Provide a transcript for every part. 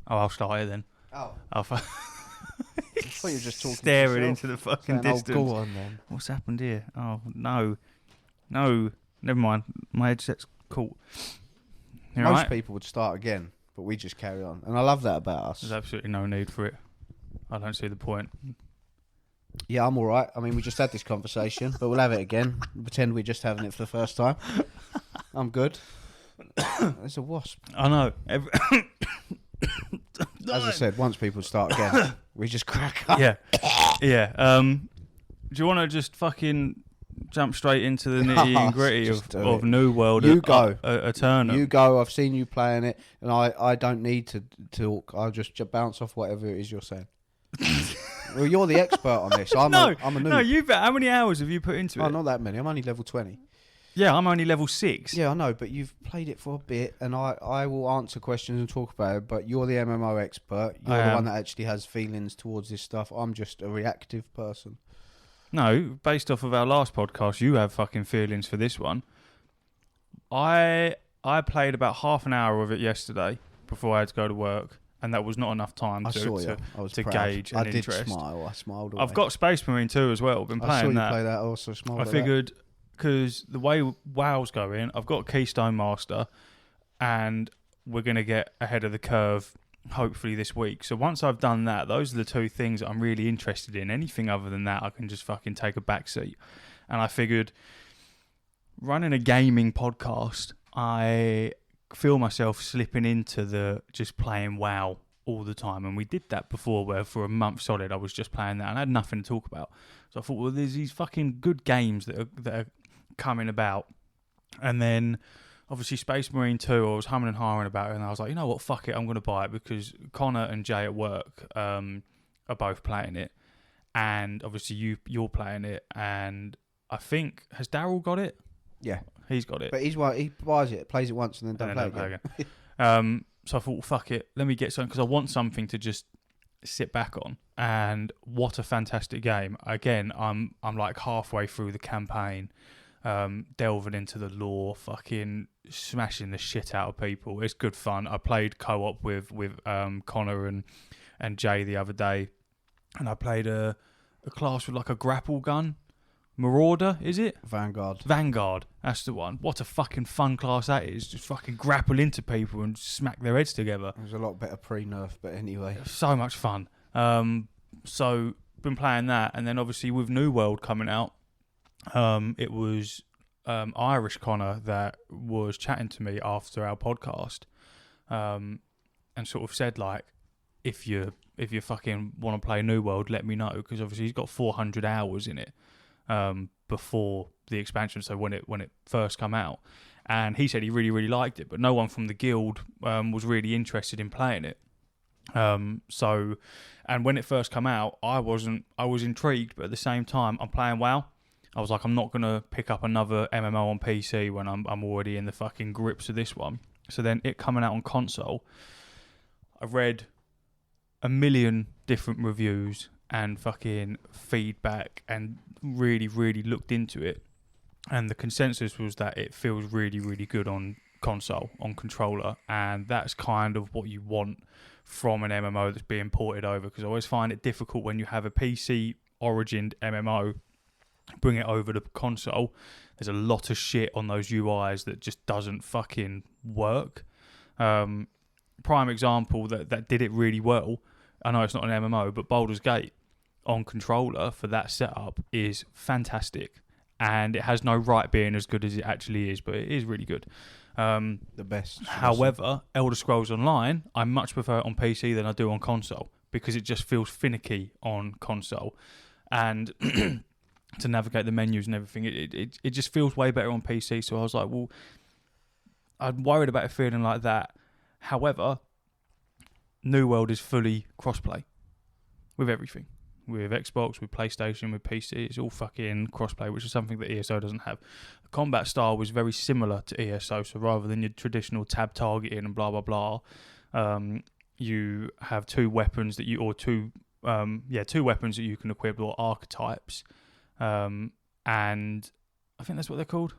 Oh, I'll start it then. Oh. I'll I thought you were just talking staring to into the fucking distance. Oh, go on then. What's happened here? Oh, no. Never mind. My headset's caught. You Most right? people would start again, but we just carry on. And I love that about us. There's absolutely no need for it. I don't see the point. Yeah, I'm all right. I mean, we just had this conversation, but we'll have it again. Pretend we're just having it for the first time. I'm good. There's a wasp. I know. As I said, once people start again, we just crack up. Yeah. Do you want to just fucking jump straight into the nitty and gritty of New World? You go. Aeternum. You go. I've seen you playing it, and I don't need to talk. I'll just bounce off whatever it is you're saying. Well, you're the expert on this. I'm a noob. No, how many hours have you put into it? Oh, not that many. I'm only level 20. Yeah, I'm only level 6. Yeah, I know, but you've played it for a bit, and I will answer questions and talk about it, but you're the MMO expert. You're the one that actually has feelings towards this stuff. I'm just a reactive person. No, based off of our last podcast, you have fucking feelings for this one. I played about half an hour of it yesterday before I had to go to work, and that was not enough time to gauge an interest. I smile. I smiled away. I've got Space Marine 2 as well. Been playing that. I saw you play that. I also smiled I figured, because the way WoW's going, I've got Keystone Master, and we're going to get ahead of the curve hopefully this week. So once I've done that, those are the two things that I'm really interested in. Anything other than that, I can just fucking take a back seat. And I figured, running a gaming podcast, I feel myself slipping into the just playing WoW all the time. And we did that before, where for a month solid I was just playing that and I had nothing to talk about. So I thought, well, there's these fucking good games that are coming about. And then obviously Space Marine 2, I was humming and hawing about it, and I was like, you know what, fuck it, I'm going to buy it, because Connor and Jay at work are both playing it, and obviously you're playing it, and I think, has Daryl got it? Yeah. He's got it. But he buys it, plays it once, and then don't play it again. So I thought, well, fuck it, let me get something, because I want something to just sit back on. And what a fantastic game. Again, I'm like halfway through the campaign, delving into the lore, fucking smashing the shit out of people. It's good fun. I played co-op with Connor and Jay the other day, and I played a class with like a grapple gun. Marauder, is it? Vanguard, that's the one. What a fucking fun class that is. Just fucking grapple into people and smack their heads together. It was a lot better pre-nerf, but anyway. So much fun. So, been playing that, and then obviously with New World coming out, it was Irish Connor that was chatting to me after our podcast, and sort of said, like, if you fucking want to play New World, let me know, because obviously he's got 400 hours in it before the expansion, so when it first come out, and he said he really, really liked it, but no one from the guild was really interested in playing it. So, and when it first come out, I was intrigued, but at the same time, I'm playing WoW. I was like, I'm not gonna pick up another MMO on PC when I'm already in the fucking grips of this one. So then it coming out on console, I've read a million different reviews and fucking feedback, and really, really looked into it, and the consensus was that it feels really, really good on console, on controller, and that's kind of what you want from an MMO that's being ported over, because I always find it difficult when you have a PC origined MMO, bring it over to console. There's a lot of shit on those UIs that just doesn't fucking work. Prime example that did it really well, I know it's not an MMO, but Baldur's Gate on controller for that setup is fantastic, and it has no right being as good as it actually is, but it is really good. The best. However, Elder Scrolls Online, I much prefer it on PC than I do on console, because it just feels finicky on console, and to navigate the menus and everything, it just feels way better on PC. So I was like, well, I'm worried about it feeling like that. However, New World is fully crossplay with everything. With Xbox, with PlayStation, with PC, it's all fucking crossplay, which is something that ESO doesn't have. The combat style was very similar to ESO, so rather than your traditional tab targeting and blah blah blah, you have two weapons that two weapons that you can equip, or archetypes, and I think that's what they're called.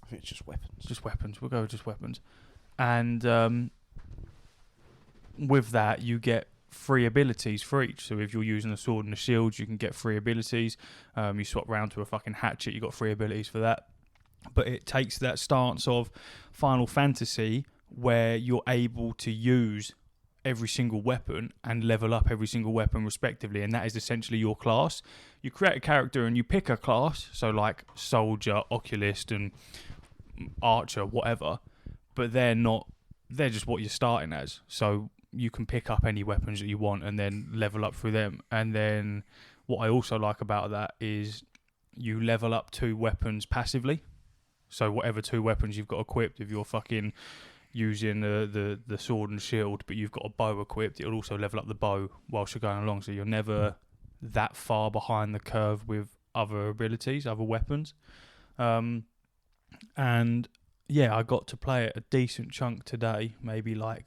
I think it's just weapons. Just weapons. We'll go with just weapons, and with that, you get free abilities for each. So if you're using a sword and a shield, you can get free abilities. You swap round to a fucking hatchet, you got free abilities for that. But it takes that stance of Final Fantasy where you're able to use every single weapon and level up every single weapon respectively, and that is essentially your class. You create a character and you pick a class, so like soldier, oculist and archer, whatever, but they're just what you're starting as. So you can pick up any weapons that you want and then level up through them. And then what I also like about that is you level up 2 weapons passively. So whatever 2 weapons you've got equipped, if you're fucking using the sword and shield, but you've got a bow equipped, it'll also level up the bow whilst you're going along. So you're never that far behind the curve with other abilities, other weapons. And yeah, I got to play it a decent chunk today, maybe like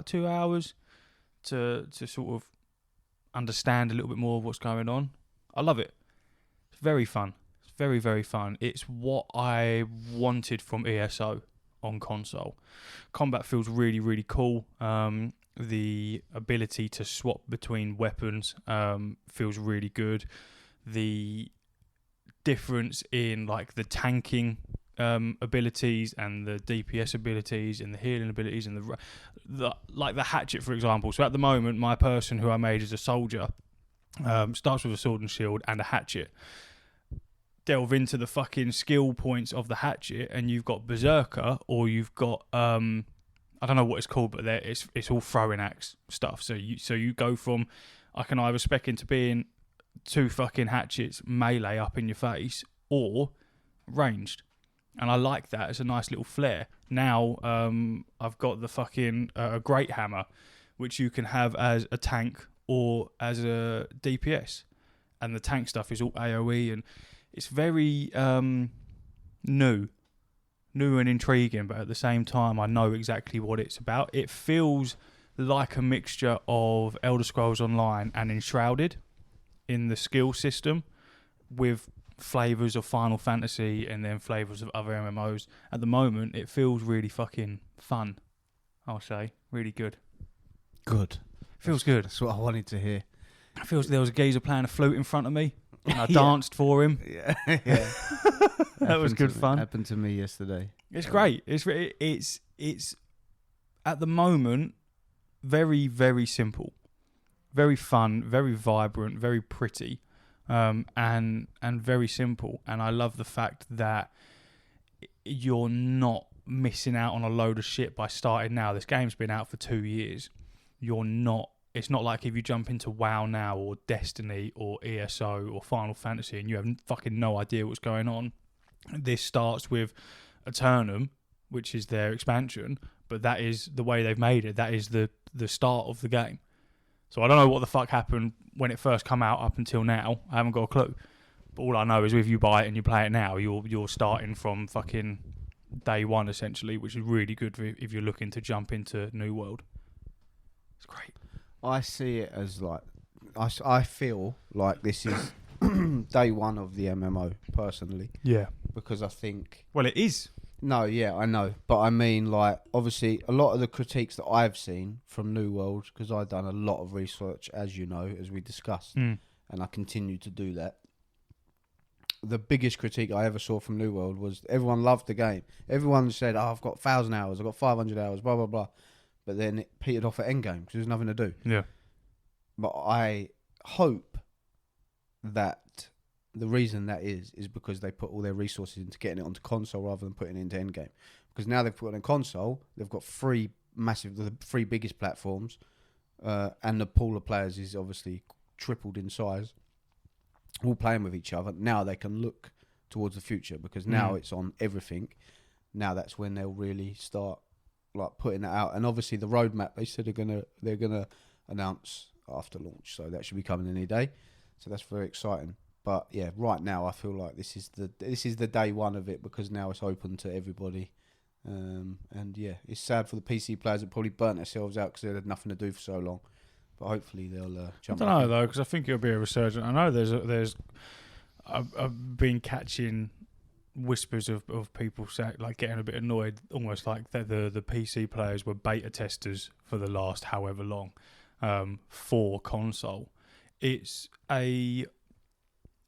2 hours to sort of understand a little bit more of what's going on. I love it. It's very fun. It's very, very fun. It's what I wanted from ESO on console. Combat feels really, really cool. The ability to swap between weapons feels really good. The difference in like the tanking abilities and the DPS abilities and the healing abilities and the like the hatchet, for example. So at the moment, my person who I made as a soldier starts with a sword and shield and a hatchet. Delve into the fucking skill points of the hatchet, and you've got berserker, or you've got I don't know what it's called, but it's all throwing axe stuff. So you go from, I can either spec into being 2 fucking hatchets melee up in your face or ranged. And I like that. It's a nice little flair. Now, I've got the fucking great hammer, which you can have as a tank or as a DPS. And the tank stuff is all AoE, and it's very new and intriguing, but at the same time, I know exactly what it's about. It feels like a mixture of Elder Scrolls Online and Enshrouded in the skill system, with flavours of Final Fantasy and then flavours of other MMOs. At the moment, it feels really fucking fun, I'll say. Really good. Good. Feels good. That's what I wanted to hear. It feels there was a geezer playing a flute in front of me, and I danced for him. Yeah. That was good fun. Happened to me yesterday. It's great. It's at the moment very, very simple, very fun, very vibrant, very pretty. And very simple, and I love the fact that you're not missing out on a load of shit by starting now. This game's been out for 2 years. It's not like if you jump into WoW now or Destiny or ESO or Final Fantasy and you have fucking no idea what's going on. This starts with Aeternum, which is their expansion, but that is the way they've made it. That is the start of the game. So I don't know what the fuck happened when it first come out up until now. I haven't got a clue. But all I know is if you buy it and you play it now, you're starting from fucking day one essentially, which is really good if you're looking to jump into New World. It's great. I see it as like I feel like this is day one of the MMO personally. Yeah. Because I think. Well, it is. No, yeah, I know. But I mean, like, obviously, a lot of the critiques that I've seen from New World, because I've done a lot of research, as you know, as we discussed, and I continue to do that. The biggest critique I ever saw from New World was everyone loved the game. Everyone said, I've got 1,000 hours, I've got 500 hours, blah, blah, blah. But then it petered off at endgame because there's nothing to do. Yeah. But I hope that the reason that is because they put all their resources into getting it onto console rather than putting it into endgame. Because now they've put it on console, they've got the 3 biggest platforms, and the pool of players is obviously tripled in size, all playing with each other. Now they can look towards the future because now it's on everything. Now that's when they'll really start like putting it out. And obviously the roadmap they said they're gonna announce after launch, so that should be coming any day. So that's very exciting. But yeah, right now I feel like this is the day one of it because now it's open to everybody. And yeah, it's sad for the PC players that probably burnt themselves out because they had nothing to do for so long. But hopefully they'll jump. I don't know though, because I think it'll be a resurgence. I know I've been catching whispers of people like getting a bit annoyed, almost like the PC players were beta testers for the last however long for console. It's a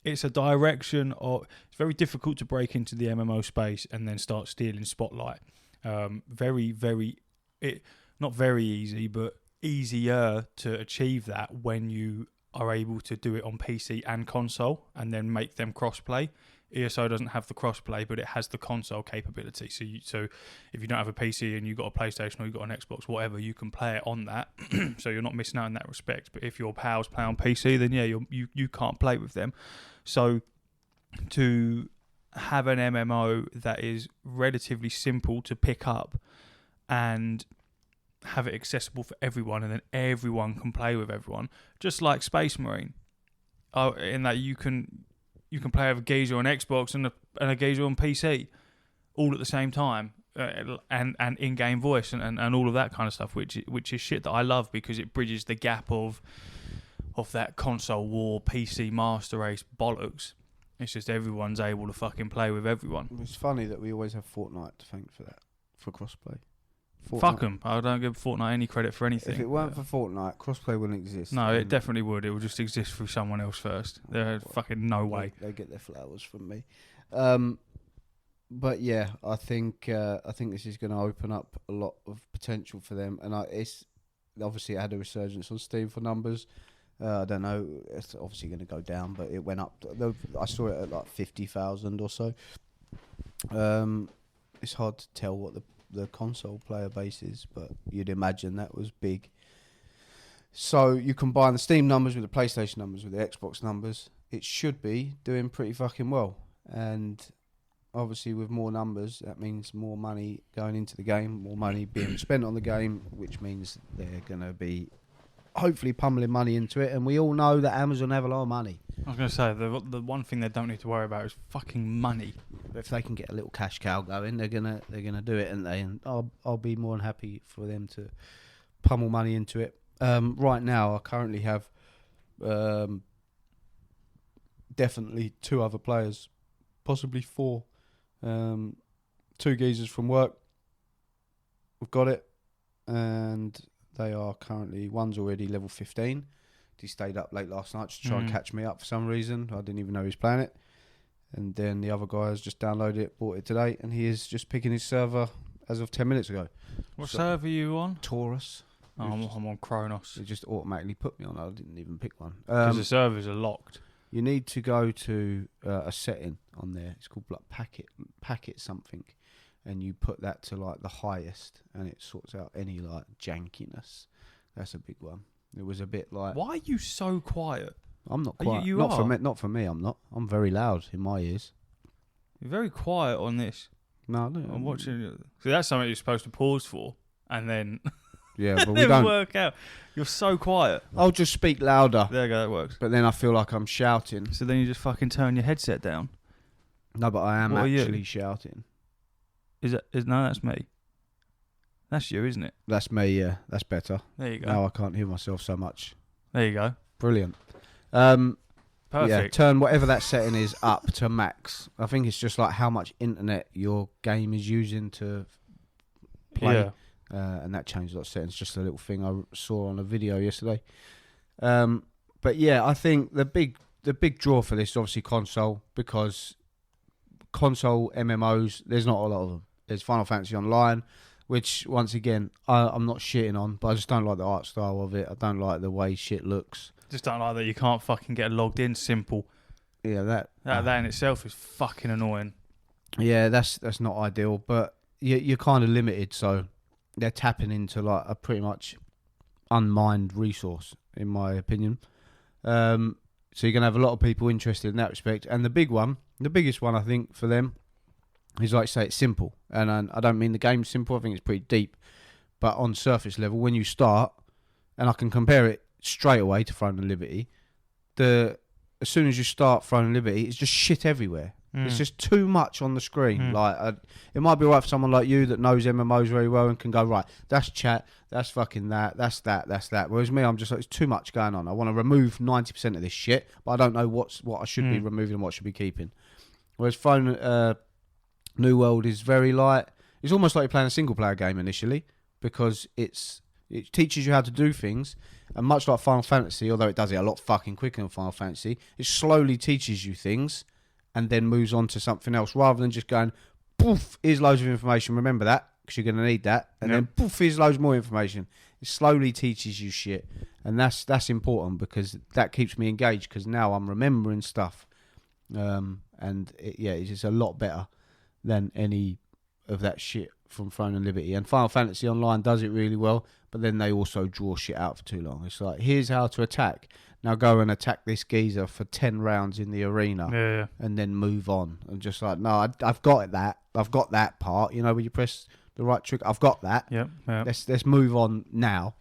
direction of, it's very difficult to break into the MMO space and then start stealing spotlight. Not very easy, but easier to achieve that when you are able to do it on PC and console and then make them crossplay. ESO doesn't have the crossplay, but it has the console capability. So if you don't have a PC and you've got a PlayStation or you've got an Xbox, whatever, you can play it on that. So you're not missing out in that respect. But if your pals play on PC, then yeah, you can't play with them. So to have an MMO that is relatively simple to pick up and have it accessible for everyone, and then everyone can play with everyone, just like Space Marine, in that you can play with a geezer on Xbox and a geezer on PC, all at the same time, and in-game voice and all of that kind of stuff, which is shit that I love, because it bridges the gap of that console war, PC master race bollocks. It's just everyone's able to fucking play with everyone. It's funny that we always have Fortnite to thank for that, for crossplay. Fuck them. I don't give Fortnite any credit for anything. If it weren't for Fortnite, crossplay wouldn't exist. No, it definitely would. It would just exist through someone else first. There's fucking no way. They get their flowers from me. But yeah, I think this is going to open up a lot of potential for them. And it's obviously it had a resurgence on Steam for numbers. I don't know. It's obviously going to go down, but it went up. I saw it at like 50,000 or so. It's hard to tell what the console player base is, but you'd imagine that was big. So you combine the Steam numbers with the PlayStation numbers with the Xbox numbers, it should be doing pretty fucking well. And obviously with more numbers, that means more money going into the game, more money being spent on the game, which means they're going to be hopefully pummeling money into it. And we all know that Amazon have a lot of money. I was going to say, the one thing they don't need to worry about is fucking money. But if they can get a little cash cow going, they're gonna do it, aren't they? And I'll be more than happy for them to pummel money into it. Right now, I currently have definitely 2 other players, possibly 4. 2 geezers from work. We've got it, and they are currently, one's already level 15. He stayed up late last night to try and catch me up for some reason. I didn't even know he was playing it. And then the other guy has just downloaded it, bought it today, and he is just picking his server as of 10 minutes ago. What server are you on? Taurus. I'm on Kronos. It just automatically put me on. I didn't even pick one. Because the servers are locked. You need to go to a setting on there. It's called like packet something. And you put that to like the highest, and it sorts out any like jankiness. That's a big one. It was a bit like... Why are you so quiet? I'm not quiet. You not are. For me. Not for me. I'm not. I'm very loud in my ears. You're very quiet on this. No, I'm watching. So that's something you're supposed to pause for, and then yeah, but we don't work out. You're so quiet. I'll just speak louder. There you go. That works. But then I feel like I'm shouting. So then you just fucking turn your headset down. No, but I am actually shouting. No, that's me. That's you, isn't it? That's me. Yeah, that's better. There you go. Now I can't hear myself so much. There you go. Brilliant. Perfect. Yeah, turn whatever that setting is up to max. I think it's just like how much internet your game is using to play. Yeah. And that changed a lot of settings. Just a little thing I saw on a video yesterday. But yeah, I think the big draw for this is obviously console, because console MMOs, there's not a lot of them. There's Final Fantasy Online, which once again I'm not shitting on, but I just don't like the art style of it. I don't like the way shit looks. Just don't like that you can't fucking get logged in. Simple. Yeah, that in itself is fucking annoying. Yeah, that's not ideal, but you're kind of limited, so they're tapping into like a pretty much unmined resource, in my opinion. So you're gonna have a lot of people interested in that respect, and the biggest one I think for them is, like I say, it's simple, and I don't mean the game's simple. I think it's pretty deep, but on surface level, when you start, and I can compare it straight away to Throne and Liberty. As soon as you start Throne and Liberty, it's just shit everywhere. It's just too much on the screen. It might be right for someone like you that knows MMOs very well and can go, right, that's chat, that's fucking that's that. Whereas me, I'm just like, it's too much going on. I want to remove 90% of this shit, but I don't know what I should be removing and what I should be keeping. Whereas Throne New World is very light. It's almost like you're playing a single player game initially because it teaches you how to do things, and much like Final Fantasy, although it does it a lot fucking quicker than Final Fantasy, it slowly teaches you things and then moves on to something else rather than just going, poof, here's loads of information, remember that because you're going to need that, and then poof, here's loads more information. It slowly teaches you shit, and that's important because that keeps me engaged because now I'm remembering stuff, and it's just a lot better than any of that shit from Throne and Liberty. And Final Fantasy Online does it really well, but then they also draw shit out for too long. It's like, here's how to attack. Now go and attack this geezer for 10 rounds in the arena and then move on. And just like, no, I've got that. I've got that part. You know, when you press the right trigger, I've got that. Yep. Let's move on now.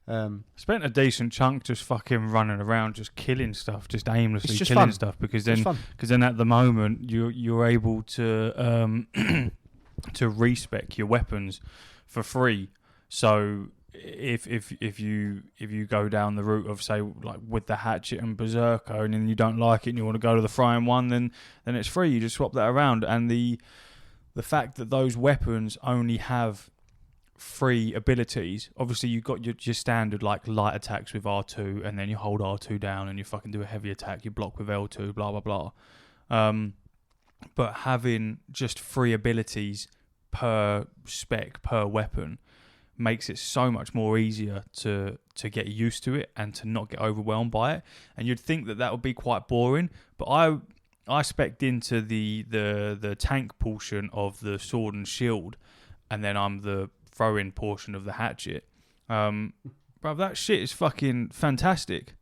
Spent a decent chunk just fucking running around, just killing stuff, just aimlessly just killing fun. stuff. Because then at the moment you're able to to respec your weapons for free. So if you go down the route of, say, like with the hatchet and berserker, and then you don't like it and you want to go to the frying one, then it's free. You just swap that around, and the fact that those weapons only have free abilities. Obviously, you've got your standard like light attacks with R2, and then you hold R2 down and you fucking do a heavy attack. You block with L2, blah blah blah. But having just free abilities per spec per weapon makes it so much more easier to get used to it and to not get overwhelmed by it. And you'd think that would be quite boring, but I spec'd into the tank portion of the sword and shield, and then I'm the throw-in portion of the hatchet. Bro, that shit is fucking fantastic.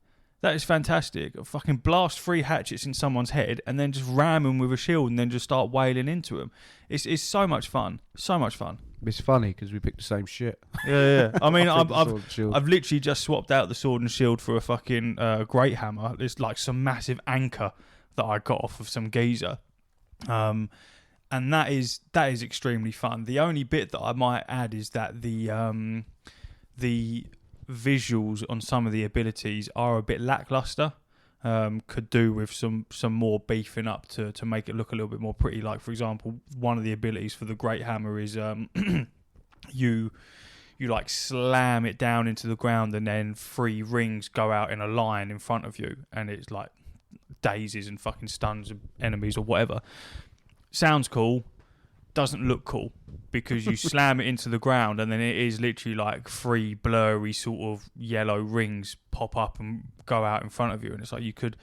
That is fantastic. Fucking blast 3 hatchets in someone's head and then just ram them with a shield and then just start wailing into them. It's so much fun. So much fun. It's funny because we picked the same shit. Yeah. I mean, I've I've literally just swapped out the sword and shield for a fucking great hammer. It's like some massive anchor that I got off of some geezer. And that is extremely fun. The only bit that I might add is that the visuals on some of the abilities are a bit lackluster. Could do with some more beefing up to make it look a little bit more pretty. Like, for example, one of the abilities for the great hammer is you like slam it down into the ground and then 3 rings go out in a line in front of you, and it's like dazes and fucking stuns enemies or whatever. Sounds cool, doesn't look cool because you slam it into the ground and then it is literally like 3 blurry sort of yellow rings pop up and go out in front of you, and it's like you could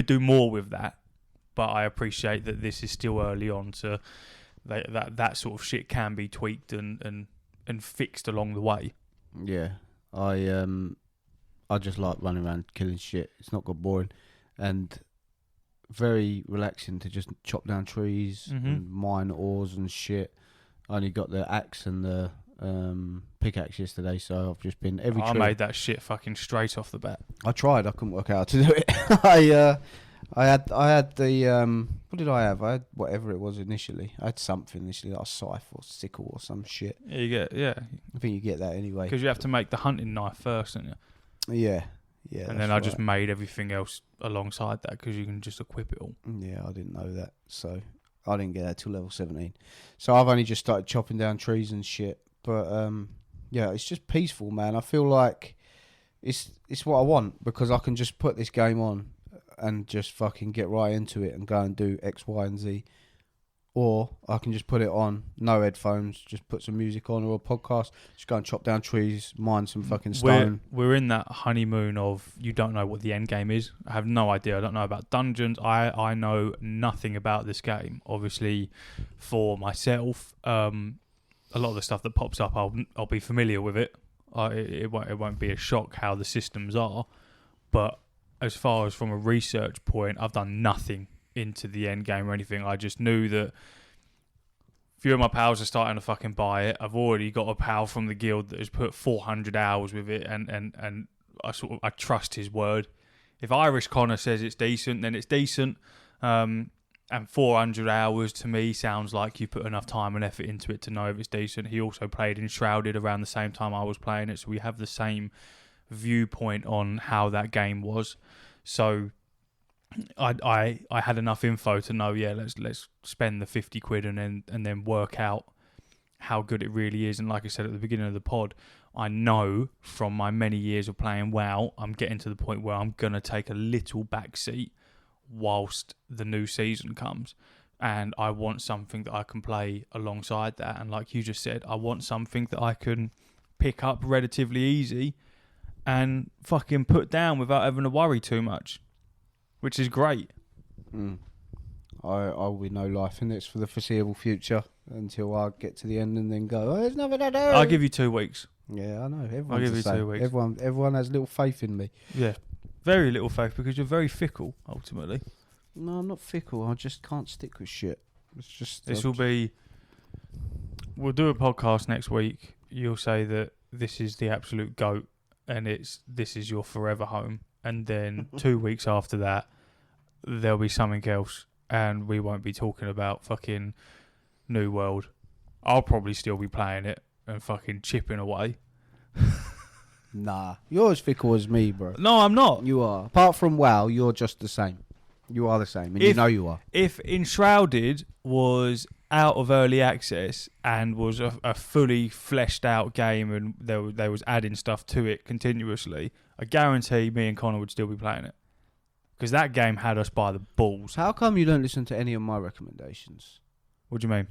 do more with that. But I appreciate that this is still early on, to that sort of shit can be tweaked and fixed along the way. Yeah, I just like running around killing shit. It's not got boring and very relaxing to just chop down trees and mine ores and shit. I only got the axe and the pickaxe yesterday, so I've just been every tree. I made that shit fucking straight off the bat. I tried. I couldn't work out how to do it. I had the what did I have? I had whatever it was initially. I had something initially, like a scythe or sickle or some shit. Yeah, I think you get that anyway. Because you have to make the hunting knife first, don't you? Yeah. And then I just made everything else alongside that because you can just equip it all. Yeah, I didn't know that, so I didn't get that till level 17. So I've only just started chopping down trees and shit. But yeah, it's just peaceful, man. I feel like it's what I want because I can just put this game on and just fucking get right into it and go and do X, Y, and Z. Or I can just put it on, no headphones, just put some music on or a podcast, just go and chop down trees, mine some fucking stone. We're in that honeymoon of you don't know what the end game is. I have no idea. I don't know about dungeons. I know nothing about this game. Obviously, for myself, a lot of the stuff that pops up, I'll be familiar with it. It won't be a shock how the systems are. But as far as from a research point, I've done nothing into the end game or anything. I just knew that a few of my pals are starting to fucking buy it. I've already got a pal from the guild that has put 400 hours with it, and I trust his word. If Irish Connor says it's decent, then it's decent. And 400 hours to me sounds like you put enough time and effort into it to know if it's decent. He also played Enshrouded around the same time I was playing it, so we have the same viewpoint on how that game was. So I had enough info to know, yeah, let's spend the 50 quid and then work out how good it really is. And like I said at the beginning of the pod, I know from my many years of playing WoW, I'm getting to the point where I'm going to take a little backseat whilst the new season comes. And I want something that I can play alongside that. And like you just said, I want something that I can pick up relatively easy and fucking put down without having to worry too much, which is great. I'll be no life in this for the foreseeable future until I get to the end and then go, oh, there's nothing to do. I'll give you 2 weeks. Yeah, I know. I'll give you 2 weeks. Everyone has little faith in me. Yeah. Very little faith because you're very fickle, ultimately. No, I'm not fickle. I just can't stick with shit. It's just... We'll do a podcast next week. You'll say that this is the absolute GOAT and this is your forever home. And then 2 weeks after that, there'll be something else. And we won't be talking about fucking New World. I'll probably still be playing it and fucking chipping away. Nah. You're as fickle as me, bro. No, I'm not. You are. Apart from WoW, you're just the same. You are the same. And you know you are. If Enshrouded was out of early access and was a fully fleshed out game and there was adding stuff to it continuously, I guarantee me and Connor would still be playing it. Because that game had us by the balls. How come you don't listen to any of my recommendations? What do you mean?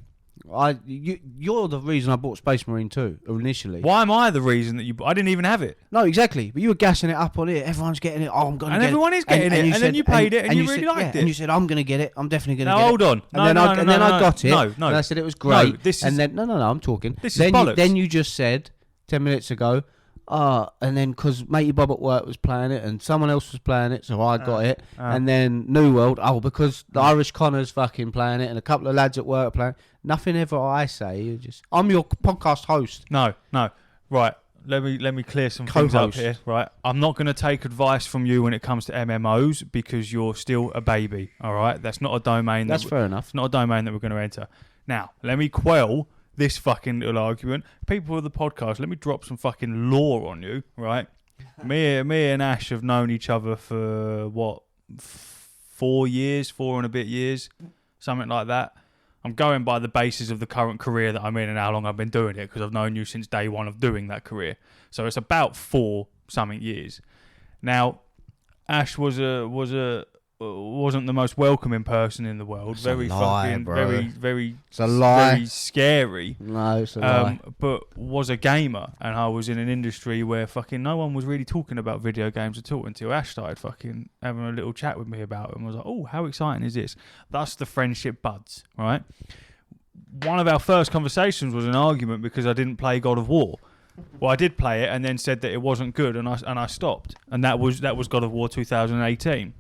You're the reason I bought Space Marine 2 initially. Why am I the reason that I didn't even have it? No, exactly. But you were gassing it up on it. Everyone's getting it. Oh, I'm going to get it. And everyone is getting it. And then you played it and you really liked it. And you said, I'm going to get it. I'm definitely going to get it. Now, hold on. And then I got it. No. And I said it was great. No, I'm talking. This is bollocks. Then you just said 10 minutes ago, and then because Matey Bob at work was playing it and someone else was playing it, so I got it. And then New World, because the Irish Connor's fucking playing it and a couple of lads at work are playing. Nothing ever I say. I'm your podcast host. No. Right. Let me clear some things up here. Right. I'm not going to take advice from you when it comes to MMOs because you're still a baby. All right. That's not a domain. That's fair enough. It's not a domain that we're going to enter. Now, let me quell this fucking little argument. People of the podcast, let me drop some fucking lore on you, right? me and Ash have known each other for, 4 and a bit years? Something like that. I'm going by the basis of the current career that I'm in and how long I've been doing it because I've known you since day one of doing that career. So it's about 4 something years. Now, Ash wasn't the most welcoming person in the world. It's very fucking, bro. Very. It's a lie. Very scary. No, it's a lie. But was a gamer, and I was in an industry where fucking no one was really talking about video games at all until Ash started fucking having a little chat with me about it, and was like, "Oh, how exciting is this?" Thus, the friendship buds. Right. One of our first conversations was an argument because I didn't play God of War. Well, I did play it, and then said that it wasn't good, and I stopped, and that was God of War 2018.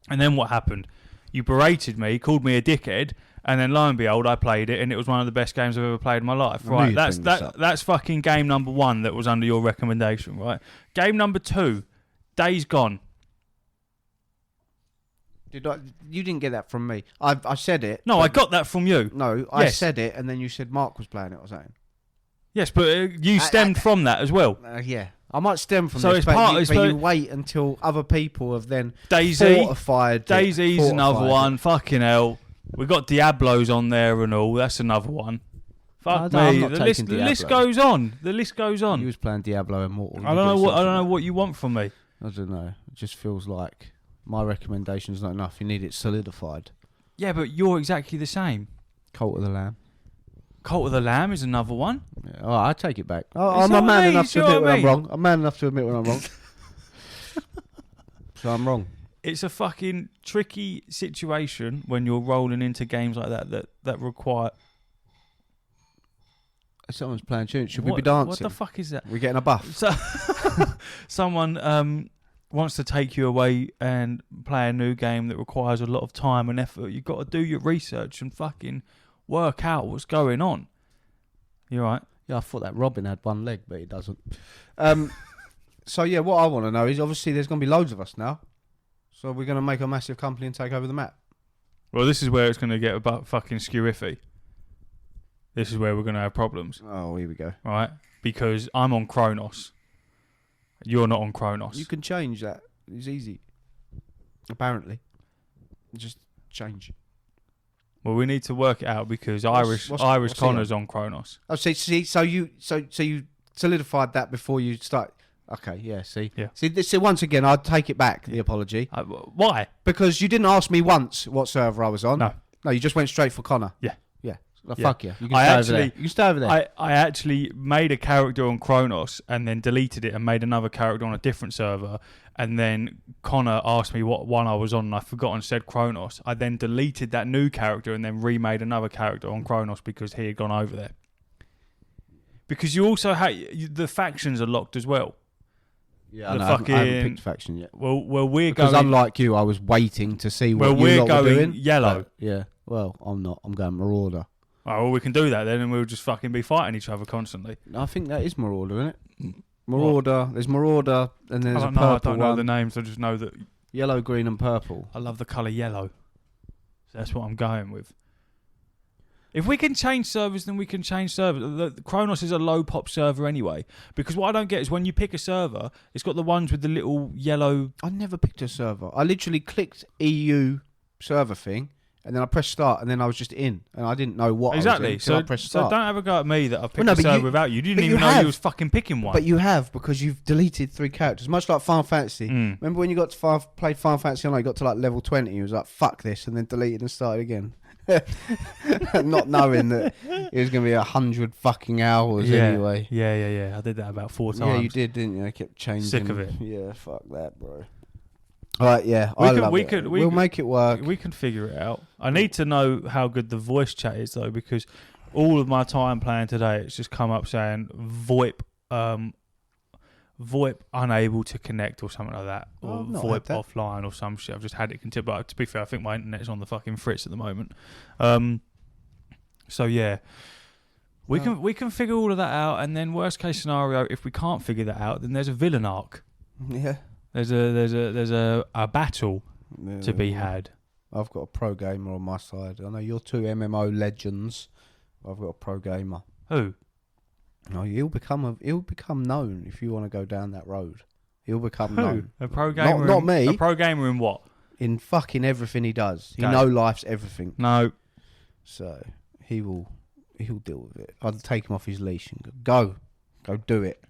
And then what happened? You berated me, called me a dickhead, and then lo and behold, I played it, and it was one of the best games I've ever played in my life. Right? That's fucking game number 1 that was under your recommendation, right? Game number 2, Days Gone. You didn't get that from me. I said it. No, I got that from you. No, I said it, and then you said Mark was playing it or something. Yes, but you stemmed from that as well. Yeah. I might stem from so this, it's but you wait until other people have then fortified. Daisy's another one. Fucking hell. We got Diablos on there and all. That's another one. Fuck me. The list goes on. The list goes on. You was playing Diablo Immortal. I don't know what you want from me. I don't know. It just feels like my recommendation's not enough. You need it solidified. Yeah, but you're exactly the same. Cult of the Lamb. Cult of the Lamb is another one. Yeah, oh, I take it back. I'm a man enough to admit when I'm wrong. I'm man enough to admit when I'm wrong. So I'm wrong. It's a fucking tricky situation when you're rolling into games like that require... Someone's playing tunes. Should we be dancing? What the fuck is that? We're getting a buff. So, someone wants to take you away and play a new game that requires a lot of time and effort. You've got to do your research and fucking work out what's going on. You right? Yeah, I thought that Robin had one leg, but he doesn't. So yeah, what I want to know is obviously there's going to be loads of us now. So we're going to make a massive company and take over the map. Well, this is where it's going to get about fucking skew-iffy. This is where we're going to have problems. Oh, here we go. Right? Because I'm on Kronos. You're not on Kronos. You can change that. It's easy. Apparently. Just change. Well, we need to work it out because Irish what's Connor's on Kronos. Oh, see, so you solidified that before you start. Okay, yeah. See, once again, I'd take it back. The apology. Why? Because you didn't ask me once what server I was on. No, you just went straight for Connor. Yeah. Well, fuck you. You can stay over there. You can stay over there. I actually made a character on Kronos and then deleted it and made another character on a different server. And then Connor asked me what one I was on and I forgot and said Kronos. I then deleted that new character and then remade another character on Kronos because he had gone over there. Because you also the factions are locked as well. Yeah, I haven't picked faction yet. Well, we're because going... unlike you, I was waiting to see what we're you lot were doing. Yellow. Yeah. Well, I'm not. I'm going Marauder. Oh, well, we can do that then, and we'll just fucking be fighting each other constantly. I think that is Marauder, isn't it? Marauder. There's Marauder, and there's a purple I don't know one. the names. I just know that yellow, green, and purple. I love the colour yellow. So that's what I'm going with. If we can change servers, then we can change servers. The Kronos is a low pop server anyway. Because what I don't get is when you pick a server, it's got the ones with the little yellow. I never picked a server. I literally clicked EU server thing. And then I pressed start, and then I was just in, and I didn't know what exactly. I was in, I pressed start. So don't have a go at me that I picked a server without you. You didn't even know you was fucking picking one. But you have, because you've deleted 3 characters, much like Final Fantasy. Remember when you got to play Final Fantasy Online, you got to like level 20, you was like, fuck this, and then deleted and started again. Not knowing that it was going to be 100 fucking hours anyway. Yeah. I did that about 4 times. Yeah, you did, didn't you? I kept changing. Sick of it. Yeah, fuck that, bro. All right, yeah, we'll make it work. We can figure it out. I need to know how good the voice chat is though, because all of my time playing today, it's just come up saying VoIP unable to connect or something like that, or VoIP offline or some shit. I've just had it continue. But to be fair, I think my internet's on the fucking fritz at the moment. So yeah, we can figure all of that out, and then worst case scenario, if we can't figure that out, then there's a villain arc. Yeah. There's a battle to be had. I've got a pro gamer on my side. I know you're 2 MMO legends. I've got a pro gamer. Who? No, he'll become known if you want to go down that road. He'll become known. A pro gamer? Not me. A pro gamer in what? In fucking everything he does. He know life's everything. No. So he'll deal with it. I'll take him off his leash and go do it.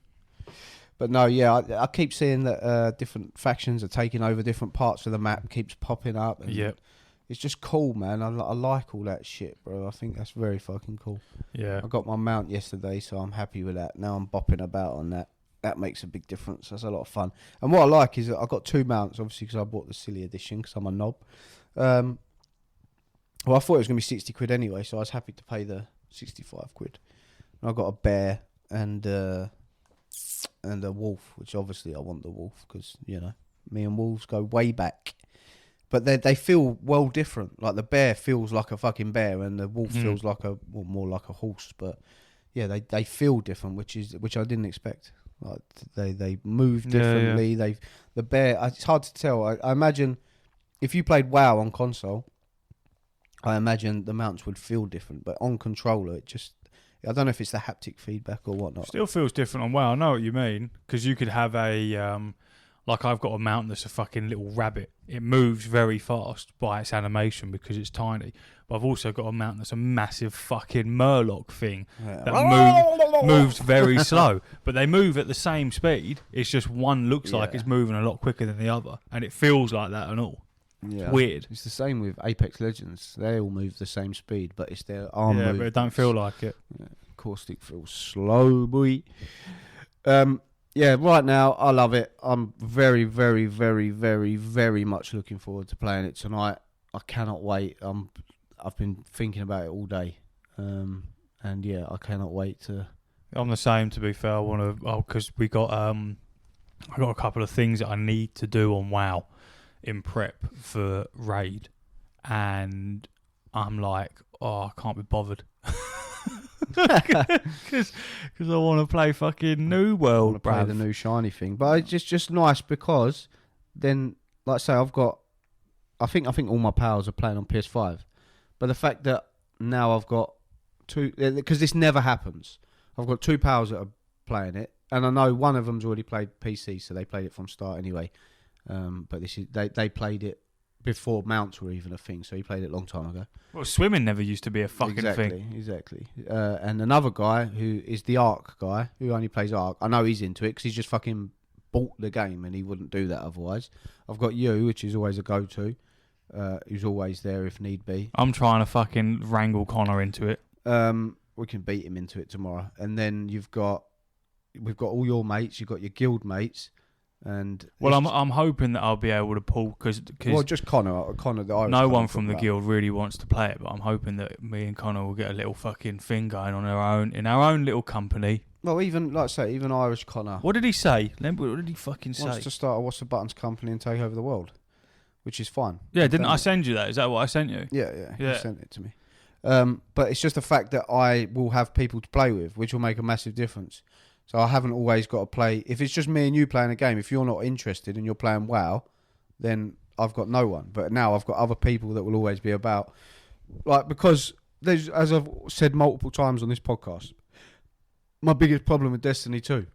But no, yeah, I keep seeing that different factions are taking over different parts of the map, keeps popping up. And it's just cool, man. I like all that shit, bro. I think that's very fucking cool. Yeah. I got my mount yesterday, so I'm happy with that. Now I'm bopping about on that. That makes a big difference. That's a lot of fun. And what I like is that I got 2 mounts, obviously, because I bought the silly edition, because I'm a knob. Well, I thought it was going to be 60 quid anyway, so I was happy to pay the 65 quid. And I got a bear and a wolf, which obviously I want the wolf because, you know, me and wolves go way back. But they feel well different. Like the bear feels like a fucking bear and the wolf feels like more like a horse. But yeah, they feel different, which I didn't expect. Like they move differently. Yeah. The bear, it's hard to tell. I imagine if you played WoW on console, I imagine the mounts would feel different. But on controller, I don't know if it's the haptic feedback or whatnot. Still feels different on WoW. I know what you mean, because you could have a like I've got a mount that's a fucking little rabbit. It moves very fast by its animation because it's tiny. But I've also got a mount that's a massive fucking Murloc thing that moves very slow. But they move at the same speed. It's just one looks like it's moving a lot quicker than the other, and it feels like that and all. Yeah. It's weird. It's the same with Apex Legends. They all move the same speed, but it's their arm movements. But it don't feel like it. Yeah. Caustic feels slow, boy. Yeah, right now I love it. I'm very, very, very, very, very much looking forward to playing it tonight. I cannot wait. I've been thinking about it all day, and yeah, I cannot wait to. I'm the same. To be fair, I want to. Because I got a couple of things that I need to do on WoW in prep for raid, and I'm like, I can't be bothered. Because I want to play fucking New World, I want to play the new shiny thing. But it's just nice because then, like I say, I think all my pals are playing on PS5. But the fact that now I've got 2, because this never happens. I've got 2 pals that are playing it, and I know one of them's already played PC, so they played it from start anyway. But this is they played it before mounts were even a thing. So he played it a long time ago. Well, swimming never used to be a fucking thing. Exactly. And another guy who is the Ark guy, who only plays Ark. I know he's into it because he's just fucking bought the game and he wouldn't do that otherwise. I've got you, which is always a go-to. Who's always there if need be. I'm trying to fucking wrangle Connor into it. We can beat him into it tomorrow. And then we've got all your mates. You've got your guild mates. And well, I'm hoping that I'll be able to pull because just Connor, the Irish no one from the guild really wants to play it, but I'm hoping that me and Connor will get a little fucking thing going on in our own little company. Well, even like I say, even Irish Connor. What did he say? What did he fucking say? Wants to start a What's the Buttons company and take over the world, which is fine. Yeah, didn't I send you that? Is that what I sent you? Yeah. You sent it to me. But it's just the fact that I will have people to play with, which will make a massive difference. So I haven't always got to play. If it's just me and you playing a game, if you're not interested and you're playing WoW, then I've got no one. But now I've got other people that will always be about. Like, because there's, as I've said multiple times on this podcast, my biggest problem with Destiny 2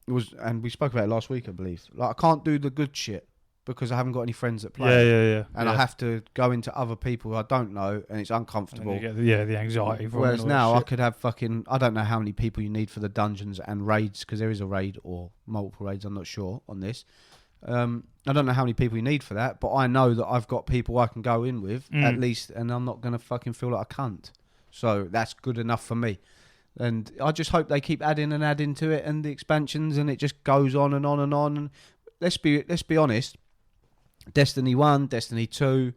was, and we spoke about it last week, I believe. Like, I can't do the good shit because I haven't got any friends that play. Yeah. And I have to go into other people I don't know, and it's uncomfortable. And you get the anxiety. Whereas now I could have fucking, I don't know how many people you need for the dungeons and raids, because there is a raid or multiple raids, I'm not sure on this. I don't know how many people you need for that, but I know that I've got people I can go in with at least, and I'm not going to fucking feel like a cunt. So that's good enough for me. And I just hope they keep adding to it and the expansions, and it just goes on and on and on. And let's be honest. Destiny 1, Destiny 2,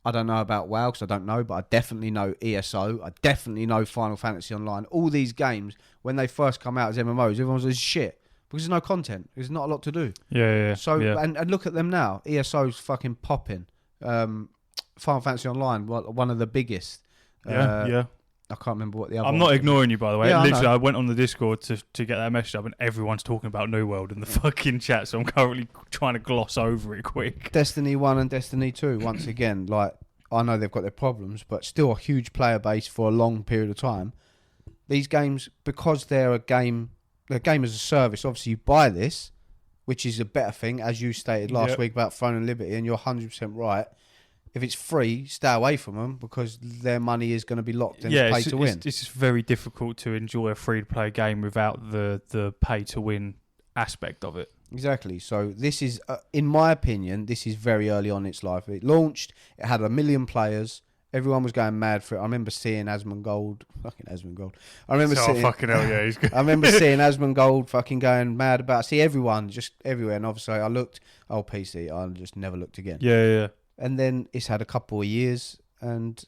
I don't know about WoW because I don't know, but I definitely know ESO, I definitely know Final Fantasy Online. All these games, when they first come out as MMOs, everyone says shit because there's no content. There's not a lot to do. Yeah. So, and look at them now. ESO's fucking popping. Final Fantasy Online, one of the biggest. Yeah. I can't remember what the other. I'm not ignoring you, by the way. Yeah, Literally, I went on the Discord to get that message up, and everyone's talking about New World in the fucking chat. So I'm currently trying to gloss over it quick. Destiny 1 and Destiny 2, once again, like, I know they've got their problems, but still a huge player base for a long period of time. These games, because they're a game as a service, obviously you buy this, which is a better thing, as you stated last week about Throne and Liberty, and you're 100% right. If it's free, stay away from them because their money is going to be locked in pay to win. It's just very difficult to enjoy a free-to-play game without the pay-to-win aspect of it. Exactly. So this is, in my opinion, this is very early on in its life. It launched, it had 1 million players. Everyone was going mad for it. I remember seeing Asmongold. Fucking Asmongold. I remember seeing... fucking hell, yeah, he's good. I remember seeing Asmongold fucking going mad about... See everyone, just everywhere. And obviously I looked, PC, I just never looked again. Yeah. And then it's had a couple of years, and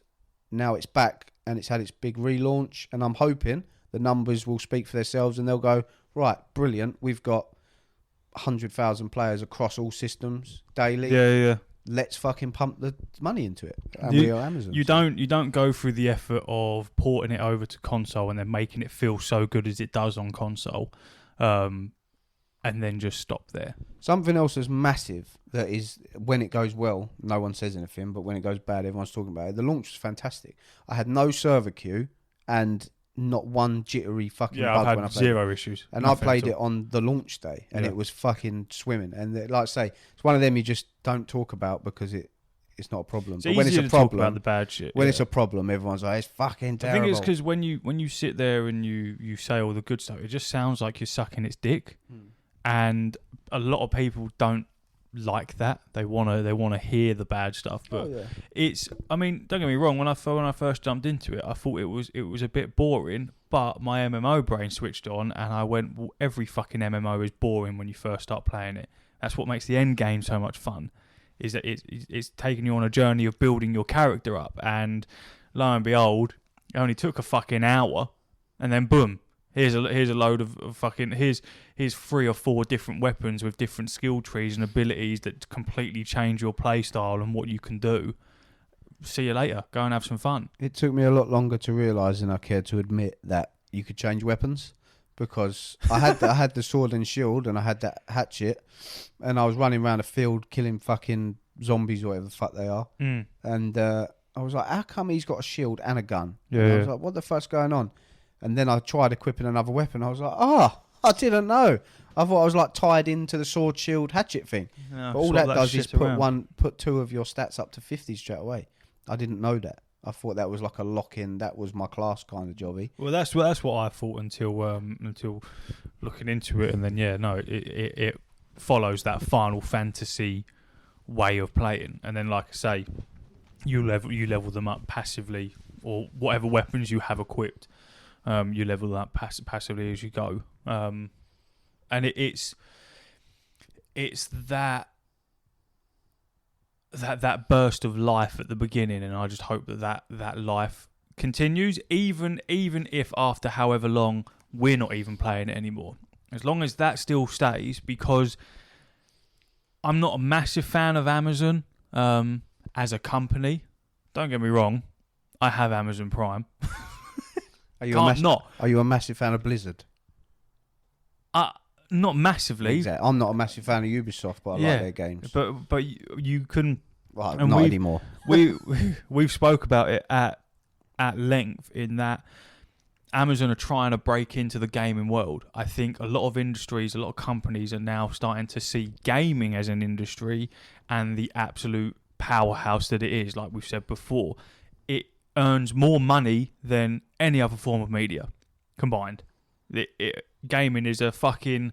now it's back, and it's had its big relaunch. And I'm hoping the numbers will speak for themselves, and they'll go, right, brilliant. We've got 100,000 players across all systems daily. Yeah. Let's fucking pump the money into it. And we are Amazon. You don't go through the effort of porting it over to console and then making it feel so good as it does on console. And then just stop there. Something else that's massive that is, when it goes well, no one says anything, but when it goes bad, everyone's talking about it. The launch was fantastic. I had no server queue and not one jittery fucking bug I've when I had played zero issues. And I played it on the launch day, and it was fucking swimming. And like I say, it's one of them you just don't talk about because it's not a problem. It's but when it's a problem, talk about the bad shit. When it's a problem, everyone's like, it's fucking terrible. I think it's because when you sit there and you say all the good stuff, it just sounds like you're sucking its dick. And a lot of people don't like that. They wanna hear the bad stuff. But it's, I mean, don't get me wrong. When I first jumped into it, I thought it was a bit boring. But my MMO brain switched on, and I went, well, every fucking MMO is boring when you first start playing it. That's what makes the end game so much fun. Is that it's taking you on a journey of building your character up. And lo and behold, it only took a fucking hour, and then boom. Here's a load of fucking... Here's 3 or 4 different weapons with different skill trees and abilities that completely change your playstyle and what you can do. See you later. Go and have some fun. It took me a lot longer to realise than I cared to admit that you could change weapons, because I had the sword and shield and I had that hatchet, and I was running around a field killing fucking zombies or whatever the fuck they are. And I was like, how come he's got a shield and a gun? Yeah. And I was like, what the fuck's going on? And then I tried equipping another weapon. I was like, I didn't know. I thought I was like tied into the sword, shield, hatchet thing. Yeah, But all swap that does is shit around. put 2 of your stats up to 50 straight away. I didn't know that. I thought that was like a lock-in. That was my class kind of jobby. Well, that's what I thought until looking into it, and then it follows that Final Fantasy way of playing, and then like I say, you level them up passively, or whatever weapons you have equipped, you level them up passively as you go, and it's that burst of life at the beginning, and I just hope that life continues, even if after however long we're not even playing it anymore. As long as that still stays, because I'm not a massive fan of Amazon as a company. Don't get me wrong, I have Amazon Prime. Are you a massive fan of Blizzard? Not massively. Exactly. I'm not a massive fan of Ubisoft, but I like their games. But you can. Well, not anymore. We've spoke about it at length, in that Amazon are trying to break into the gaming world. I think a lot of industries, a lot of companies are now starting to see gaming as an industry and the absolute powerhouse that it is. Like we've said before, it earns more money than any other form of media combined. Gaming is a fucking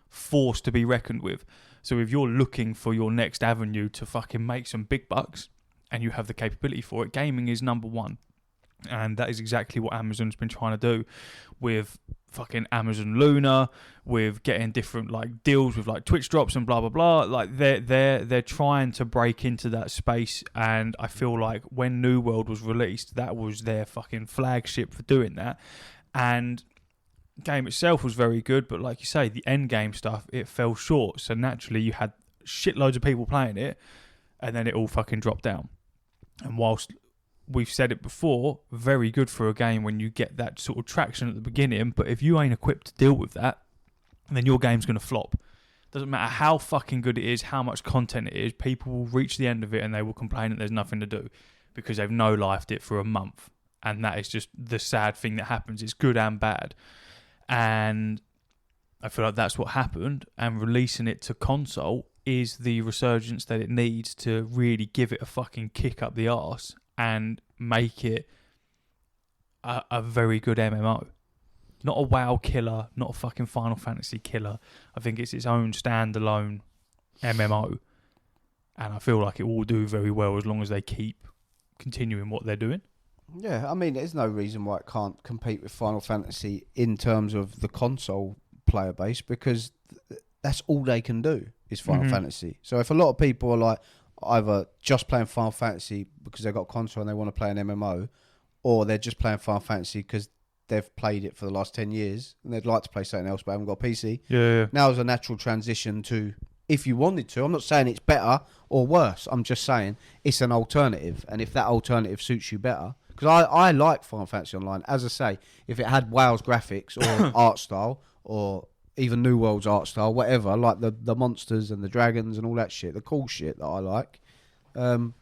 force to be reckoned with. So if you're looking for your next avenue to fucking make some big bucks and you have the capability for it, gaming is number one. And that is exactly what Amazon's been trying to do with fucking Amazon Luna, with getting different like deals with like Twitch drops and blah blah blah. Like they're trying to break into that space, and I feel like when New World was released, that was their fucking flagship for doing that. And game itself was very good, but like you say, the end game stuff, it fell short. So naturally you had shitloads of people playing it, and then it all fucking dropped down. And whilst we've said it before, very good for a game when you get that sort of traction at the beginning, but if you ain't equipped to deal with that, then your game's going to flop. Doesn't matter how fucking good it is, how much content it is, people will reach the end of it and they will complain that there's nothing to do because they've no-lifed it for a month. And that is just the sad thing that happens. It's good and bad. And I feel like that's what happened, and releasing it to console is the resurgence that it needs to really give it a fucking kick up the arse and make it a very good MMO. Not a WoW killer, not a fucking Final Fantasy killer. I think it's its own standalone MMO. And I feel like it will do very well as long as they keep continuing what they're doing. Yeah, I mean, there's no reason why it can't compete with Final Fantasy in terms of the console player base, because that's all they can do is Final Fantasy. So if a lot of people are like either just playing Final Fantasy because they've got a console and they want to play an MMO, or they're just playing Final Fantasy because they've played it for the last 10 years and they'd like to play something else but haven't got a PC. Yeah. Now is a natural transition to, if you wanted to, I'm not saying it's better or worse, I'm just saying it's an alternative, and if that alternative suits you better. Because I like Final Fantasy Online. As I say, if it had WoW's graphics or art style, or even New World's art style, whatever, like the monsters and the dragons and all that shit, the cool shit that I like, then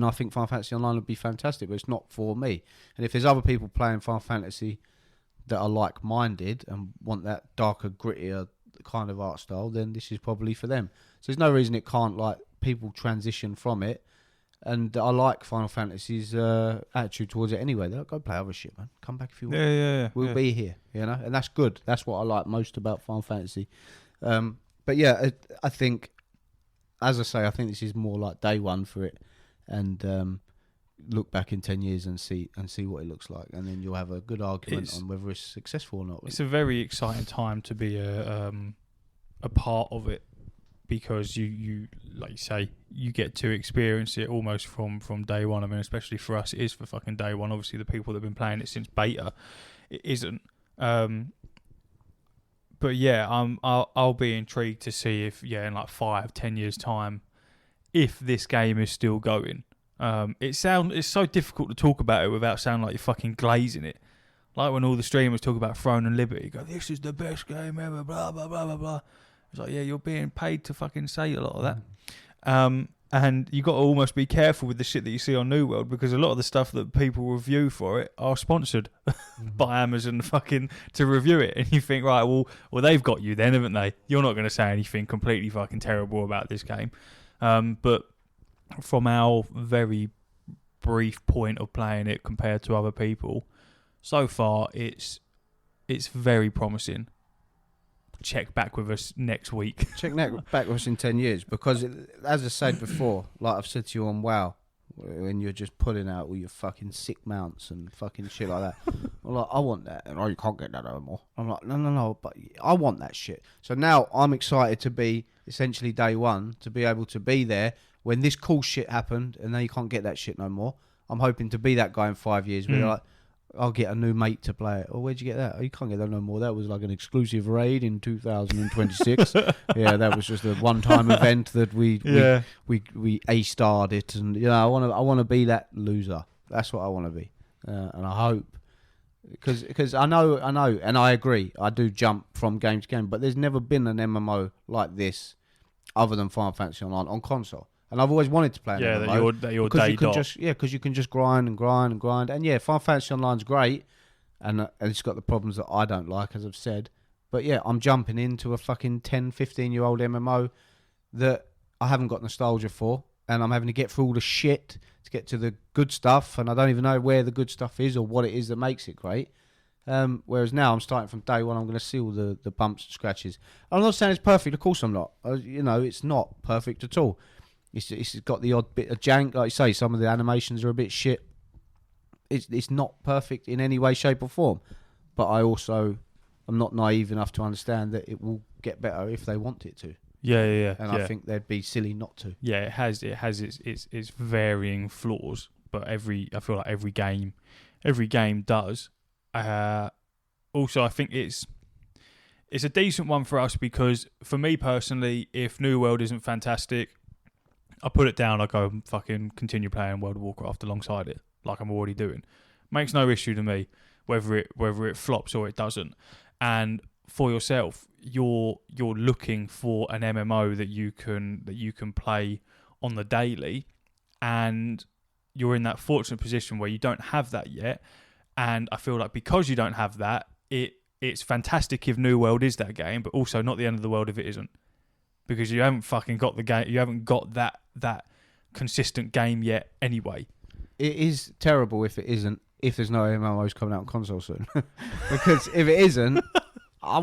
I think Final Fantasy Online would be fantastic, but it's not for me. And if there's other people playing Final Fantasy that are like-minded and want that darker, grittier kind of art style, then this is probably for them. So there's no reason it can't, like, people transition from it. And I like Final Fantasy's attitude towards it anyway. They'll go play other shit, man. Come back if you want. Yeah. We'll be here, you know? And that's good. That's what I like most about Final Fantasy. But yeah, I think, as I say, I think this is more like day one for it. And look back in 10 years and see what it looks like. And then you'll have a good argument on whether it's successful or not. It's a very exciting time to be a part of it. Because you like you say, you get to experience it almost from day one. I mean, especially for us, it is for fucking day one. Obviously, the people that have been playing it since beta, it isn't. But yeah, I'll be intrigued to see if in like 5-10 years time, if this game is still going. It's so difficult to talk about it without sounding like you're fucking glazing it. Like when all the streamers talk about Throne and Liberty, go, "This is the best game ever," blah blah blah blah blah. It's like, yeah, you're being paid to fucking say a lot of that. And you got to almost be careful with the shit that you see on New World, because a lot of the stuff that people review for it are sponsored by Amazon fucking to review it. And you think, right, well, they've got you then, haven't they? You're not going to say anything completely fucking terrible about this game. But from our very brief point of playing it compared to other people, so far it's very promising. Check back with us next week. Check back with us in 10 years, because as I said before, like I've said to you on WoW, when you're just pulling out all your fucking sick mounts and fucking shit like that, I'm like, I want that, and you can't get that anymore. I'm like, no, but I want that shit. So now I'm excited to be essentially day one, to be able to be there when this cool shit happened, and now you can't get that shit no more. I'm hoping to be that guy in 5 years where like, I'll get a new mate to play it. Oh, where'd you get that? Oh, you can't get that no more. That was like an exclusive raid in 2026. Yeah, that was just a one-time event that we A-starred it, and I want to be that loser. That's what I want to be, and I hope, because I know, and I agree. I do jump from game to game, but there's never been an MMO like this, other than Final Fantasy Online on console. And I've always wanted to play an MMO. That your day dot. Because you can just grind and grind and grind. And yeah, Final Fantasy Online's great, and it's got the problems that I don't like, as I've said. But yeah, I'm jumping into a fucking 10, 15-year-old MMO that I haven't got nostalgia for, and I'm having to get through all the shit to get to the good stuff, and I don't even know where the good stuff is or what it is that makes it great. Whereas now I'm starting from day one, I'm going to see all the bumps and scratches. I'm not saying it's perfect, of course I'm not. It's not perfect at all. It's got the odd bit of jank, like you say. Some of the animations are a bit shit. It's not perfect in any way, shape, or form. But I also am not naive enough to understand that it will get better if they want it to. Yeah. And I think they'd be silly not to. Yeah, it has its varying flaws, but I feel like every game does. Also, I think it's a decent one for us, because for me personally, if New World isn't fantastic, I put it down, I go and fucking continue playing World of Warcraft alongside it, like I'm already doing. Makes no issue to me whether it flops or it doesn't. And for yourself, you're looking for an MMO that you can play on the daily, and you're in that fortunate position where you don't have that yet. And I feel like because you don't have that, it's fantastic if New World is that game, but also not the end of the world if it isn't. Because you haven't fucking got the game, you haven't got that consistent game yet anyway. It is terrible if it isn't, if there's no MMOs coming out on console soon. Because if it isn't,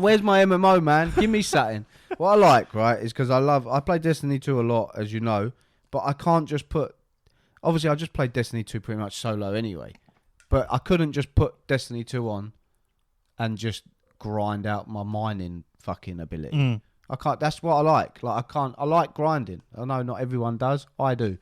where's my MMO, man? Give me something. What I like, right, is because I play Destiny 2 a lot, as you know, but I can't just put, obviously I just played Destiny 2 pretty much solo anyway, but I couldn't just put Destiny 2 on and just grind out my mining fucking ability. I can't. That's what I like. I like grinding. I know not everyone does. I do.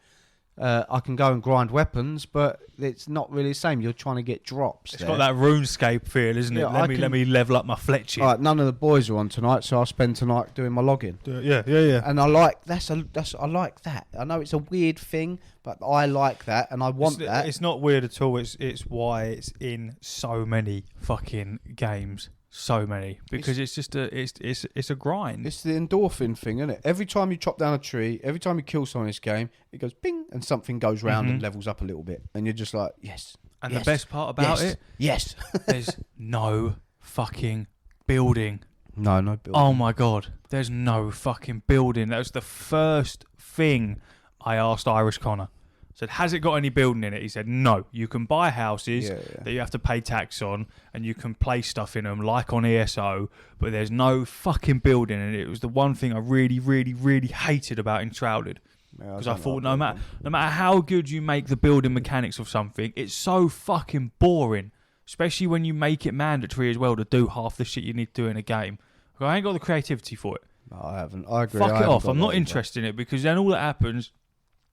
I can go and grind weapons, but it's not really the same. You're trying to get drops. It's got that RuneScape feel, isn't it? Let me level up my fletching. All right, none of the boys are on tonight, so I'll spend tonight doing my login. Yeah. And I like I like that. I know it's a weird thing, but I like that, and I want that. It's not weird at all. It's why it's in so many fucking games. So many, because it's just a grind. It's the endorphin thing, isn't it? Every time you chop down a tree, every time you kill someone in this game, it goes ping, and something goes round and levels up a little bit, and you're just like, yes. And the best part about it, there's no fucking building. No building. Oh my god, there's no fucking building. That was the first thing I asked Irish Connor. Said, has it got any building in it? He said, no. You can buy houses that you have to pay tax on, and you can place stuff in them, like on ESO, but there's no fucking building in it. It was the one thing I really, really, really hated about Enshrouded. Because I thought no matter how good you make the building mechanics of something, it's so fucking boring. Especially when you make it mandatory as well to do half the shit you need to do in a game. I ain't got the creativity for it. No, I haven't. I agree. Fuck it off. I'm not interested in it, because then all that happens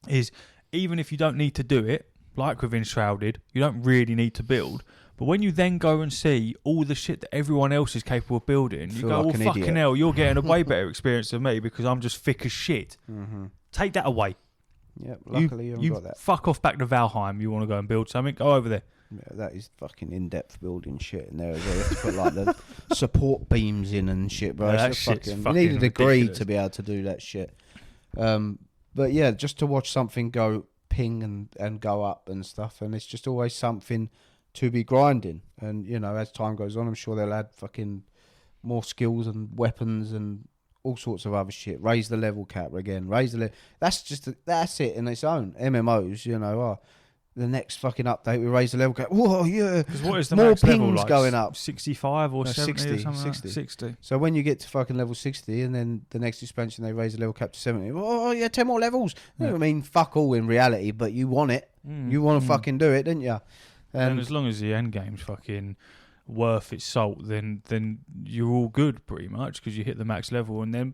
is, even if you don't need to do it, like with Enshrouded, you don't really need to build. But when you then go and see all the shit that everyone else is capable of building, you go, like, fucking hell, you're getting a way better experience than me, because I'm just thick as shit. Mm-hmm. Take that away. Yeah, luckily you haven't got that. Fuck off back to Valheim. You want to go and build something? Go over there. Yeah, that is fucking in-depth building shit in there as well. You have to put like the support beams in and shit, bro. Yeah, that shit's fucking you need a degree ridiculous to be able to do that shit. But yeah, just to watch something go ping and go up and stuff, and it's just always something to be grinding. And you know, as time goes on, I'm sure they'll add fucking more skills and weapons and all sorts of other shit. Raise the level cap again. That's it in its own. MMOs, you know, are the next fucking update. We raise the level cap. Whoa, yeah. Because what is the more max pings level like? going up? 65 or 70 60, or something 60. Like? 60. So when you get to fucking level 60, and then the next expansion they raise the level cap to 70. Oh yeah, 10 more levels. Yeah. I mean, fuck all in reality, but you want it. You want to fucking do it, didn't you? And as long as the end game's fucking worth its salt, then you're all good pretty much, because you hit the max level, and then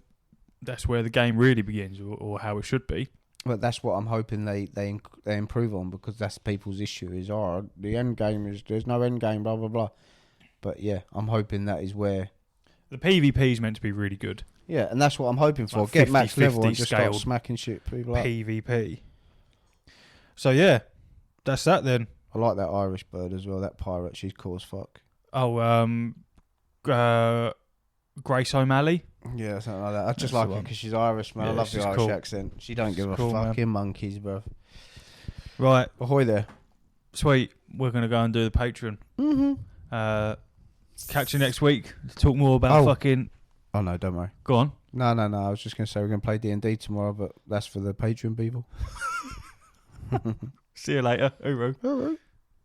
that's where the game really begins, or how it should be. But that's what I'm hoping they improve on, because that's people's issue is, the end game is, there's no end game, blah blah blah. But yeah, I'm hoping that is where the PvP is meant to be really good. Yeah, and that's what I'm hoping for. Like Get max level and just start scaled smacking shit people up. PvP. So yeah, that's that then. I like that Irish bird as well. That pirate, she's cool as fuck. Oh, Grace O'Malley. Yeah, something like that. I just That's like the her one. because she's Irish, man. Yeah, I love the she's Irish cool. accent. She don't give a cool, fucking monkeys, bro. Right, Ahoy there. sweet. We're gonna go and do the Patreon. Mm-hmm. Catch you next week. Talk more about fucking. Oh no, don't worry. Go on. No. I was just gonna say we're gonna play D&D tomorrow, but that's for the Patreon people. See you later. Hooroo.